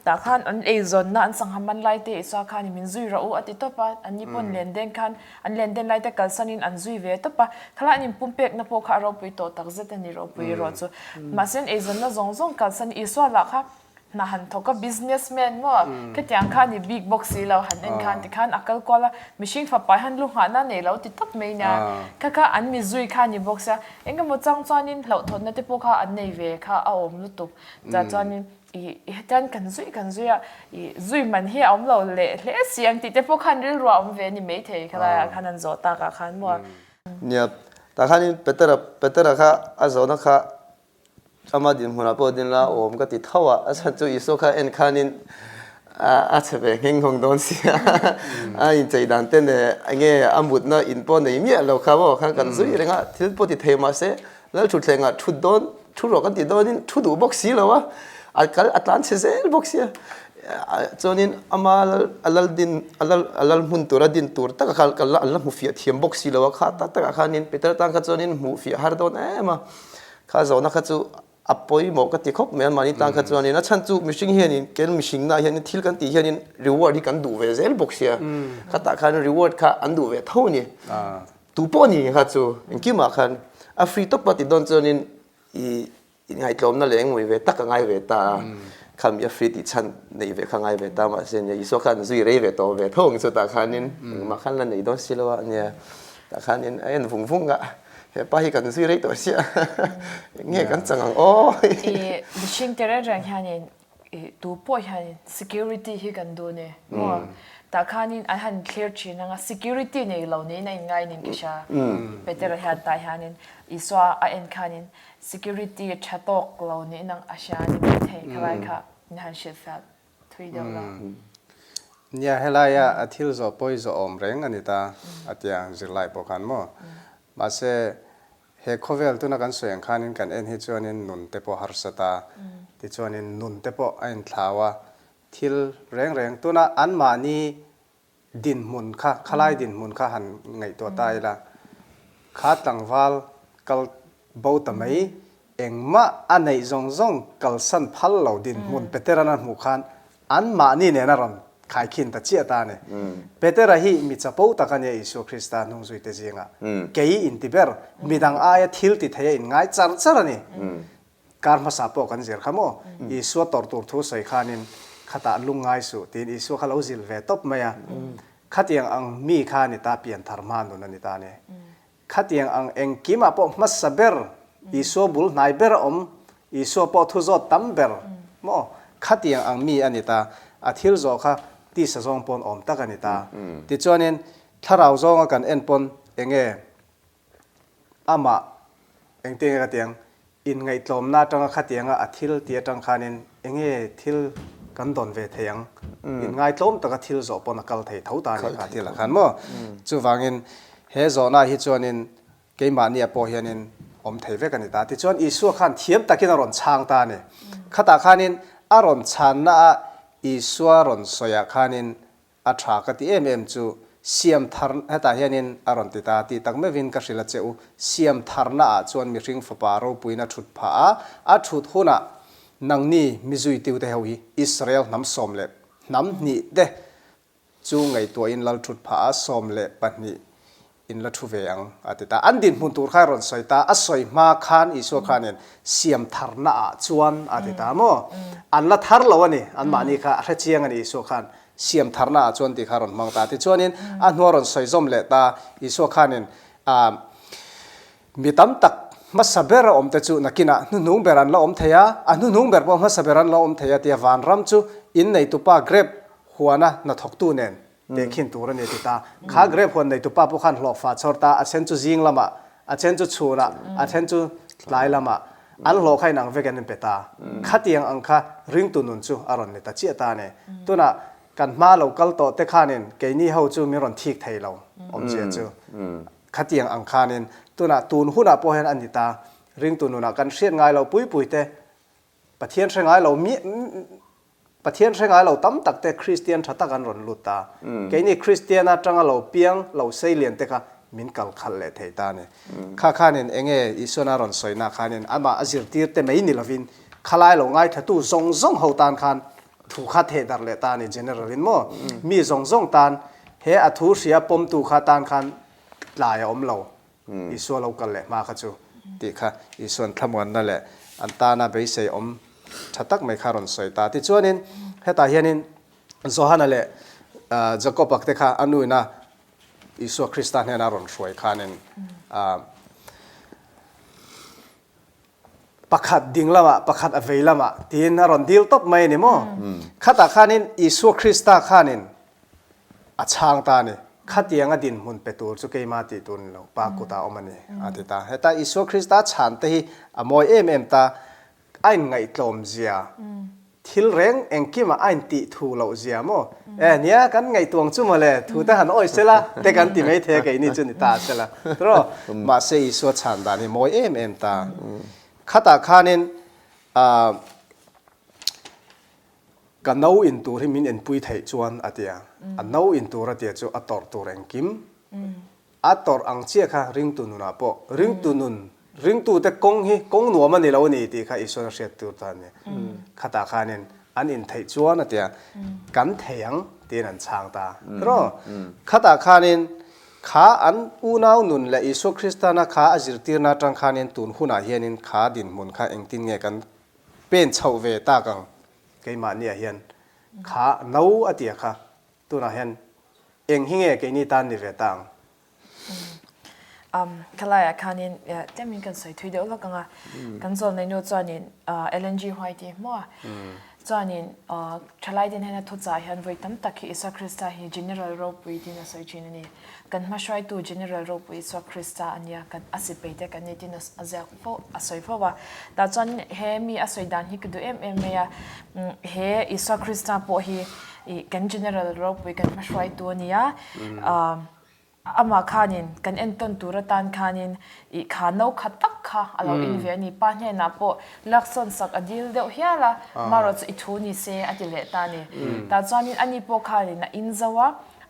Speaker 2: แต่ขันอันจนน่ะอันสังหามันไล่เตะสาขานี่มินซุยเราอัติตปะอันญี่ปุ่นเลนเดนขันอันเลนเดนไล่เตะกันสันินอันซุยเวตปะขณะนี้ปุ่มเป็กนับพวกเขาเราไปโตตักเซตันนี่เราไปรอจูมาเส้นจนน่ะซงกันสันอีสวาละค่ะน่ะหันทก็ businessman มั่วแค่ยังขันนี่ big box เราหันเองขันที่ขันอักลกว่าละมิชิงฝับไปหันลูกหันนั่นเนี่ยเราติดตับไม่เนี่ยค่ะอันมีซุยขันนี่ box อ่ะเองก็มาจังจอนินเราทนนั่นที่พวกเขาอันในเวค่ะเอาอมลุตุบจะจอนินจันกันซุยอ่ะซุยมันเฮียอมเราเละเสียงติดแต่พวกขันเรื่องรวมเวนี่ไม่เทค่ะขันนั้นโจตากขันมั่ว
Speaker 3: เนี่ยตาขันนี่เปเตอร์ค่ะอาโซนะคะอามาดินหัวหน้าปอดินละโอมก็ติดเท่าอ่ะอาจารย์จุอิโซค่ะเอ็นขันนี่ อาจจะเป็นเฮงของโดนเสียอินใจดันเต้นเนี่ยไอ้เงี้ยอามุดนะอินปอนเนี่ยมีอะไรครับว่าข้างกันซุยเรื่องอ่ะที่ปกติเทมาเสแล้วชุดเรื่องอ่ะชุดโดนชุดรอกันติดโดนนี่ชุดดูบ็อกซี่แล้ววะอัตลันเซลบ็อกซี่จนนี่อามาอัลลมุนตัวดินตัวตั้งแต่กันอัลลมุฟิยเทียมบ็อกซี่แล้ววะข้าตั้งแต่ข้านี่เป็นตั้งแต่จนนี่มุฟิยฮาร์ดโดนมาข้าจะนักจูอัปปอยหมอกติคบเหมือนมันนี่ตั้งแต่จนนี่นะฉันจูมิชิงเฮียนี่เกลมิชิงนะเฮียนี่ทิลกันตีเฮียนี่รีวอร์ดที่กันดูเวเซลบ็อกซี่ข้าตั้งแต่รีวอร์ดข้าอันดูเวเท่านี้ตูปอนี่ข้าจูอินกิมาขันอัฟริตปฏิดอนจนนี่ไงลมนั่นแหละงวยเวตักไงเวตาคำยาฟริติฉันในเวข้างไงเวตามาเสียเนี่ยอิสขันซุยเรเวโตเวท่งสุดตาขันนี่มาขันแล้วในดอนสิลวะเนี่ยตาขันนี่ไอ้หนุ่มฟุ้งกะเฮ้ยป้าฮิกันซุยเรตัวเสียเงี้ยกันจังโอ้ย
Speaker 2: ดิฉันเจอเรื่องแค่นี้ตัวป่วยแค่นี้ security ที่กันดูเนี่ยแต่ข้านี่ไอ้หัน clear ชีนัง security เนี่ยเหล่านี้ในไงนี่กิชาเป็นแต่ละเหตุตายแค่นี้อีสวาไอ้ข้านี่ security ชัดตกเหล่านี้นังอาชานี่ไม่เท่ใครค่ะนี่หันเชื่อฟังทุยเดียวละ
Speaker 1: เนี่ยเฮลายอาทิลโซปอยโซอมเร่งอันนี้ตาอาทิยังจิไลปกันมั้งมาเสเฮโคเวลตุนักันสวยขันินกันเอ็นฮิจวนินนุนเตปอฮาร์สตาที่จวนินนุนเตปอไอ้ทาวาทิลเร่งตุนัอันมานีดินมุนค่ะขลายดินมุนค่ะหันไงตัวตายละขาตังวาลกัลบ่าวตะไม่เองมาอันไหนจงกัลสันพัลเหล่าดินมุนเปเตระนันหมู่ขันอันมานี่เนี่ยนะรอนขายขินตะเจียตาเนี่ยเปเตระฮีมิจะปูตะกันเนี่ยอิสุคริสต์นุ่งจุยเตจิงะเกย์อินติเบอร์มีดังอายทิลติเทียอินง่ายจัดนี่การมาสาปกันเจอขโมอิสุตอร์ตูร์ทุสอยขานินขัดลุงง่ายสุดอิสุขลาซิลเวตบเมียขัดยังอังมีขานิตาเปลี่ยนธรรมานุนันนิตาเนี่ยขัดยังอังเองกิมาปอมัสเบอร์อิสุบุลนายเบอร์อิสุปอทุจอตัมเบอร์โมขัดยังอังมีอันนิตาอาทิลโจค่ะที่สะสมปนตะกันนิตาที่จวนนี้ถ้าเราจงกันเอ็นปนเองอามาเองเตียงกันเตียงอินไงตลมน่าจังขัดยังอาทิลเตียจังขานินเองทิลกันดอนเวทยังอินไงตลมตะกันทิลโจปนกัลเทเท่าตานี่อาทิลขันมั้งจู่ฟังอินเฮโจน่าฮิจวนนี้เกมานี่ปอเฮียนินเทเวกันนิตาที่จวนอิสุขันเทียมตะกินอรอนช่างตาเนี่ยขัดขานินอรอนชันน่าอิสวารอนสยาขานินอัตรากติจูเสียมทาร์เหตุเฮียนินอรอนติตาติตักเมวินกัสิลเจ้าเสียมทาร์น่าจวนมีริงฟปาร์โรปุยนาชุดผ้าอัชุดหุน่ะนังนี่มิจุยติวเตหวีอิสราเอลน้ำสมเล็บน้ำนี่เดจูไงตัวอินลัลชุดผ้าสมเล็บปันนี่อินลัทุเวียงอาติตาอันดินมุนตูร์ข้ารอนสอยตาอัสอยมาขานอิสวาขานินเสียมทาร์น่าจวนอาติตาโมอันละทาร์ลวันนี้อันมานี่ค่ะเรียงอันอิสวาขานเสียมทาร์น่าจวนติขารอนมังตาที่จวนินอันหัวรอนสอยจอมเล็ตาอิสวาขานินมีตั้มตักมาสเบรเตจูนักกินะนุ่งเบรันละเทียอันนุ่งเบรมาสเบรันละเทียที่วานรำจูอินในตุปาเกรบหัวนะนัทกตูเนนเด็กขินตัวนี้ติตาข้าเกรบคนในตุปาพวกขันหลอกฟ้าชอร์ตาอาเชนจูจิงละมาอาเชนจูชูนะอาเชนจูไลละมาอันหลอกให้นางเวกันเป็นตาขัดยังอังคาริงตุนุนจูอารอนเนตาเจียตาเนี่ยตัวน่ะกันมาเรากัลโตเตขานินเกนี่เขาจูมีรอนทิกไทยเราเจียจูขัดยังอังคานินตัวน่ะตูนหุ่นอาพอเห็นอันติตาริงตุนุน่ะกันเชียนไงเราปุยเตปะเทียนเชียนไงเรามีประเทศเชียงรายเราตั้มตักแต่คริสเตียนชัดกันรอนลุตาแกนี่คริสเตียนจังเราเปียงเราเสียเลียนแต่ค่ะมินกัลขัลเลเทตาเนี่ยข้าเนี่ยเองอิสวนารอนสวยนาข้าเนี่ยอามาอจิรตีร์แต่ไม่นิลวินขลายเราง่ายถ้าตู้ซงเขาตานขันถูกขัดเหตุเลตาเนี่ย general วินโมมีซงตานเฮอทูเสียปมถูกขัดตานขันลายอมเราอิสวนเรากันเลยมาขจูติค่ะอิสวนทำวันนั่นแหละอันตานาไปเสียอมชัดตักไม่คารอนสวยตาที่จวนนินเหตุเฮียนินโซฮานั่นแหละจะก็ปักเตค่ะอันนู้นนะอิสุคริสต์เนี่ยนารอนสวยขานินปักขัดดิ่งละมาปักขัดอเวละมาที่นารอนดิลตบไม่เนี่ยมั้งขัดขานินอิสุคริสต์ขานินอัจฉางตาเนี่ยขัดยังอดินมุนเปตูจุกเกมาติตุนเราปากุตาอมันเนี่ยอาทิตาเหตุอิสุคริสต์ฉันเตหิอโมยเอ็มตาไอ้ไงตลมเจียทิ thil reng engki ma ain ti thu lo zia mo nia kan ngai tuang chu ma le thu ta han oi sela te kan ti mai the ke ni chu ni ta sela tro ma se I so chan da ni moi em ta khata khanin ka no in tur hi min en pui thei chuan atia a no in tur atia chu a tor tur engkim a tor ang chia kha ring tu nu na po ring tu te kong hi kong nuam ani lo ni ti kha isor shet tur ta ni khata khanin an in thei chuan atia kan theyang tin an chang ta ro khata khanin kha an u nau nun la isu kristana kha azir tirna tang khanin tun huna hianin kha din mun kha engtin nge kan pen chho ve ta kang ke ma nia hian kha nau atia kha tu na hian eng hinge ke ni tan ni ve tang
Speaker 2: kalaya khanin temin kan soi thui deuh lakanga kan zol nei no chanin LNG White mo chanin thalai din hena thucha hian voi tam takhi Isa Krista hi general ro pui din soi chinani kan hmashwai tu general ro pui Isa Krista ania kan asipeite kan nitin azak fo asoi fo wa ta chan he mi asoi dan hi kudu ya he Isa Krista po hi kan general ro pui kan hmashwai tu ania ama khanin kan enton turatan khanin I khano khatak kha alo in ve ni pa hne na po lakson sak adil deuh hiala maro chu ithuni se atile ta ni ta chanin ani po khanin na inzawa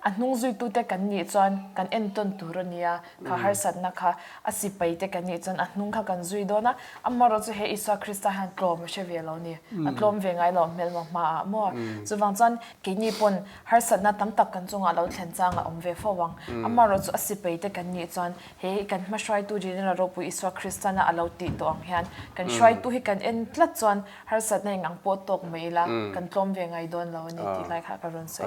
Speaker 2: ahnung zui tu te kan ni chuan kan enton turania kha har sat na kha asipai te kan ni chuan ahnung kha kan zui dona amaro chu he Isa Krista han klom she ve lo ni atlom ve ngai lo mel ma mo chuwang chan ke ni pon har sat na tam tak kan chunga lo thlen changa om ve fowang amaro chu asipai te kan ni chuan he kan ma shwai tu jina ro pu Isa Krista na alo ti to ang hian kan shwai tu hi kan en tlat chuan har sat na ngang po tok meila kan klom ve ngai don lo ni ti lai kha ka ron sei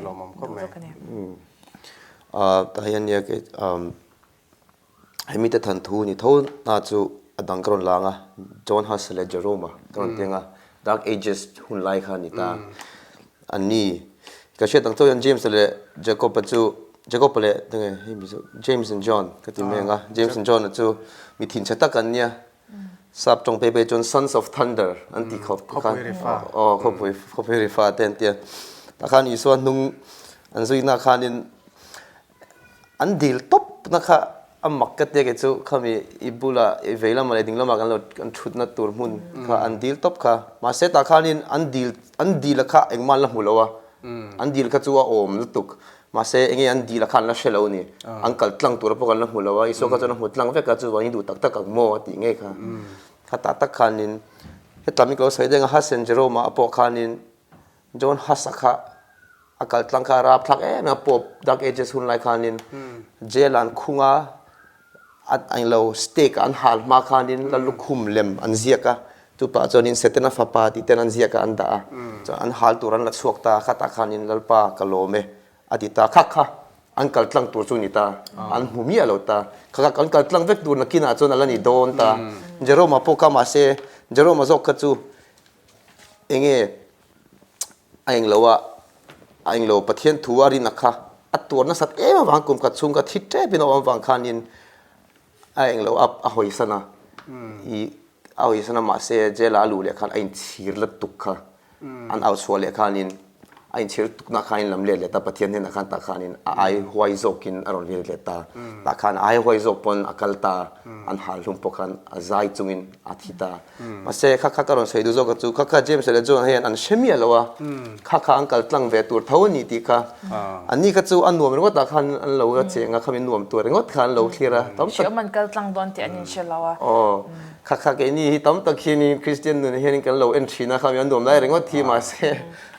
Speaker 3: ta hian ya ke hemi te than thu ni tho na chu adang kron langa John Hussle Jerome kron tenga Dark Ages hun lai kha ni ta ani ka she tang to James le Jacob le tenge hemi James and John ka ti menga James and John chu mi thin chata kan nia sap tong pe John Sons of Thunder anti khop kan khop rifa ten tia ta khan I so nung an zui na khanin an deal top na kha amak ka te ke chu khami ibula evela male ding lama kan lo kan thut na tur mun kha an deal top kha ma se ta khanin an deal kha engmal la mulowa an deal kha chu a om lutuk ma se enge an deal khan la shelo ni ankal tlang tur po kan la mulowa iso ka chana hutlang ve ka chu wa hindu tak tak ak mo ti nge kha kha ta tak khanin hetlami ko sai denga hasen jeroma apo khanin John Hasakha akal tlangka rap thak na pop Dark Ages hun lai khanin jelan khunga at ain lo steak an hal ma khanin la lukhum lem an ziaka tu pa chonin setena fa pa ti ten an ziaka an da cho an hal turan la chuak ta khata khanin lalpa kalome adita kha an kal tlang tur chu ni ta an humi alo ta kha kan kal tlang vek tur na kina chon ala ni don ta jeroma poka ma se jeroma zok ka chu enge aing lowa anh lo pathian thuari nakha atur na sat em wang kum ka chung ka thitte bino wang khanin anh lo up a hoisana I a hoisana ma se jela lu le khan ain thir la tukha an out so le khanin ain thir tuk na khain lam le ta pathian ne na khan ta khanin ai huai zokin aron le ta ta khan ai huai zok pon akalta an hal hum pokhan azai chungin athita ma se kha karon sei du zok chu kha James le John hen an shemi alowa kha ankal tlang ve tur thawni ti kha ani ka chu an nuam ro ta khan an lo ga chenga khamin nuam tur ngot khan lo thira tam
Speaker 2: tak man kal tlang don ti anin shelawa
Speaker 3: kha ke ni tam tak khini Christian nun hen kan lo entry na kham yan nuam lai rengot thi ma se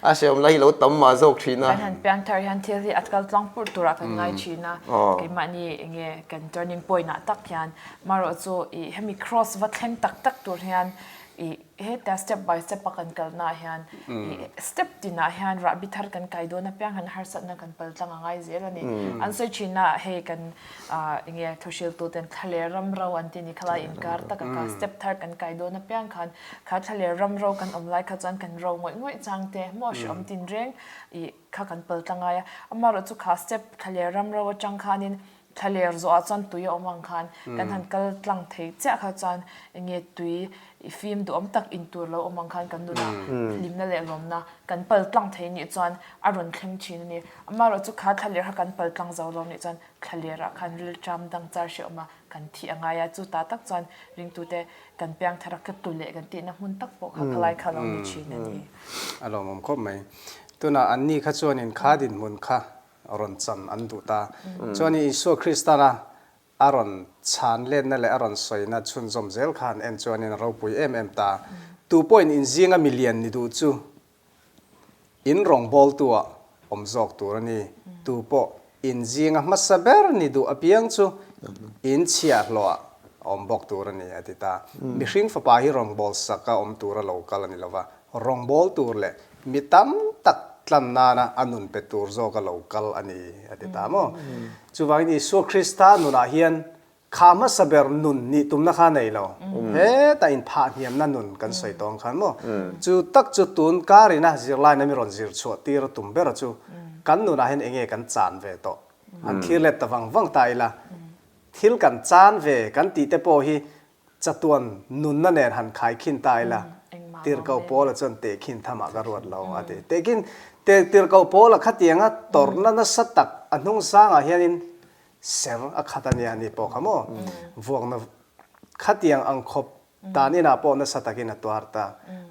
Speaker 3: a se om lai lo tam ma zok thina
Speaker 2: han piang thar han thil hi atkal tlang pur tura kan ngai china ke mani enge kan turning point na tak hian maro chu I hemi cross va thleng tak tak tur hian I he ta step by step pakan kal na hian step tina hian ra bithar kan kaido na piang han har sat na kan pal tlang ngai zelani an se china he kan enge thoshil tu ten thale ram ro an tini khala inkar ta ka step thar kan kaido na piang khan kha thale ram ro kan omlai kha chan kan ro ngoi changte mo shom tin reng I kha kan pal tlangaya amaro chu kha step thale ram ro chang khanin thaler zo achan tuya omang khan kan han kal tlang thei cha kha chan enge tui film du tak in tur lo omang khan kan nu na limna le lom na kan pal tlang thei ni chuan aron thleng thin ni amaro chu kha thalir ha kan pal tlang zo lo ni chuan thalira khan ril tram dang char she oma kan thi angaya chu ta tak chuan ring tu te kan piang tharak ka tu le kan ti na hun tak po kha khalai khalong ni chin ani
Speaker 1: alo mom khop mai tuna anni kha chuan in khadin mun kha aron cham an du ta chuan isu kristana aron chan len na le aron soina chun zom zel khan en chuan in ro pui em ta 2 point in zinga million ni du chu in rong bol tu om zok tur ani tu po in zinga masaber ni du apiang chu in chia lo om bok tur ani atita mi hring fa pa hi rong bol saka om tur lo kal ani lova rong bol tur le mi tam tak tlan nana anun pe tur zo ka lo kal ani atita mo chuwang ni so krista nuna hian khama saber nun ni tumna kha nei lo he ta in pha hiam na nun kan soi tong khan mo chu tak chu tun karina zirlai na mi ron zir chu tir tum ber chu kan nuna hen enge kan chan ve to an thilet ta wang tai la thil kan chan ve kan ti te po hi chatuan nun na nen han khai khin tai la tir kau pol chon te khin thama ga ruat lo ate te kin te tir kau pol khatianga torna na satak anung sanga hianin ser akhatania ni po khamo vuang na khatiang ang khop tani na po na satakin atwarta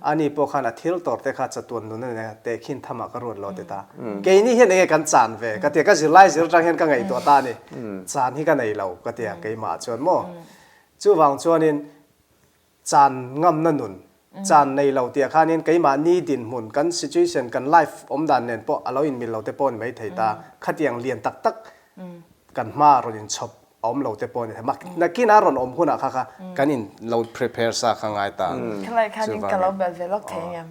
Speaker 1: ani po khana thil torte kha chatuan nun ne te khin thama ka ruat lo te ta ke ni hian enge kan chan ve ka te ka zilai zir tang hian ka ngai to ta ni chan hi ka nei lo ka te ke ma chon mo chu wang chuanin chan ngam na nun chan nei lo tia khanin ke ma ni din mun kan situation kan life om dan nen po alo in mil lo te pon mai theita khatiang lian tak tak kan ma ron in chop om lo te pon ma nakina ron om huna kha kha kanin lo prepare sa khangai ta
Speaker 2: khalai khanin kalau bel velok thengam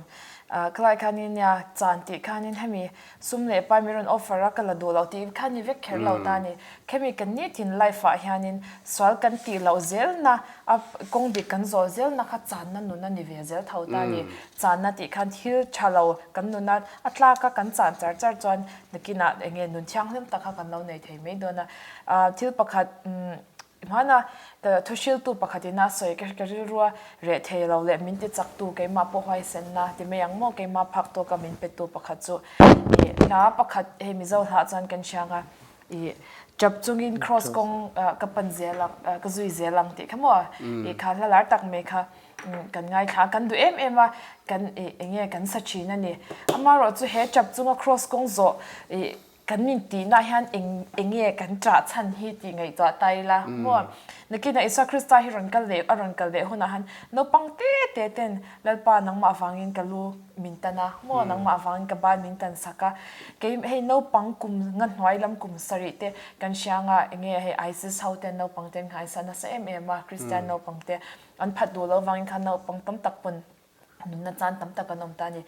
Speaker 2: khalai khanin ya chanti khanin hemi sumle pamiron offer akala do lo ti khani vek kher lo ta ni khemi kan ni tin life a hianin swal kan ti lo zel na ap kong bi kan zo zel na kha chan na nu na ni ve zel thau ta ni chan na ti khan thil chalo kan nu na atla ka kan chan char chuan nakina enge nun chang hlem ta kha kan lo nei thei me do na thil pakhat mana the thoshil tu pakhatina soi ka ruwa re thelo le min ti chak tu ke ma po hwai sen na ti me yang mo ke ma phak to ka min pe tu pakhat chu e na pakhat he mi zo ha chan kan shanga e chap chungin cross kong ka panzela ka zui zelang ti khamo e kha la lar tak me kha kan ngai kha kan du em a kan enge kan sa china ni amaro chu he chap chunga cross kong zo e kan min ti na hian enge kan tra chan hi ti ngai to tai la mo nakina isa krista hi ron kal le huna han no pangte te ten lalpa nang ma awangin kalu mintana mo nang ma awangin ka ba mintan saka ke he no pang kum ngan hwai lam kum sari te kan shanga enge he isis houten no pangten khai sana sa ma christian no pangte an phat do lo wangin khan no pang tam tak pun nun na chan tam tak anom ta ni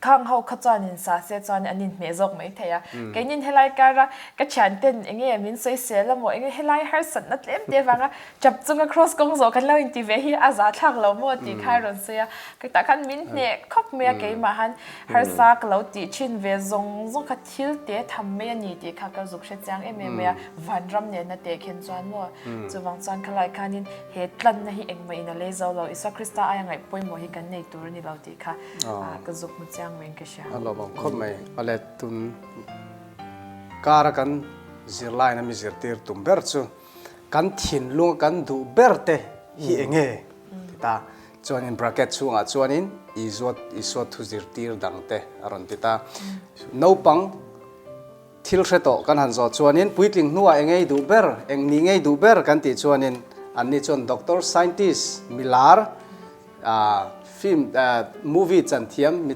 Speaker 2: khang ho kha chan in sa se chan anin me jok mai theya kenin helai kara ka chan ten enge min soi se la mo enge helai har sat na tlem te wanga chap chunga cross kong zo kan lo in ti ve hi aza thak lo mo ti khai ron se ya ka ta kan min ne khop me ke ma han har sa ka lo ti chin ve zong ka thil te tham me ni ti kha ka zuk she chang em me van ram ne na te khen chuan mo chuwang chan khalai khanin he tlan na hi eng mai na le zo lo isa krista aya ngai poi mo hi kan nei tur ni lo ti kha ka zuk mu chang wen ka sha
Speaker 1: alo bang khop mai ale tun kara kan zirlai na mi zirtir tum ber chu kan thin lung kan du berte hi enge ta chuan in bracket chunga chuan in izot thu zirtir dangte aron tita no pang thil hreto kan han zo chuan in puitling nuwa enge du ber eng ni ngei du ber kan ti chuan in anni chon doctor scientist milar film movie chan thiam mi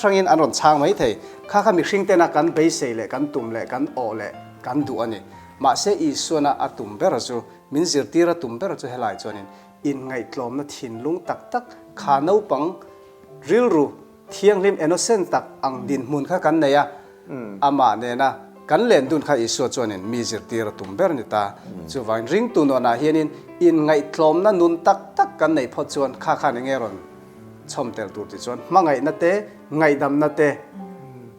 Speaker 1: chang in anon chang mai thei kha mi hring te na kan be sei le kan tum le kan o le kan du ani ma se I suana atum ber chu min zirtira tum ber chu helai chonin in ngai tlom na thin lung tak tak kha no pang ril ru thiang lim innocent tak ang din mun kha kan neya ama ne na kan len dun kha I su chonin mi zirtira tum ber ni ta chu wain ring tu no na hianin in ngai tlom na nun tak tak kan nei pho chuan kha ni nge ron chom tel tur ti chuan mangai na te ngai dam na te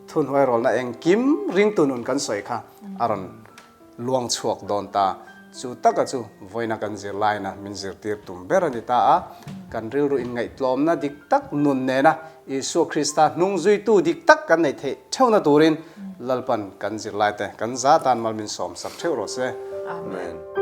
Speaker 1: thun hoi rol na eng kim ring tu nun kan soi kha aron luang chuak don ta chu taka chu voina kan zir lai na min zir tir tum ber ani ta a กันริ้วรุอินไงตลอมนะดิกตักนุนเนนะอิสุคริสต์นุ่งจุยตู้ดิกตักกันในเทเท่านาตูรินลัลปันกันจิรไลเตกันซาตานมัลมินสอมสักเท่าโรเซ
Speaker 3: Amen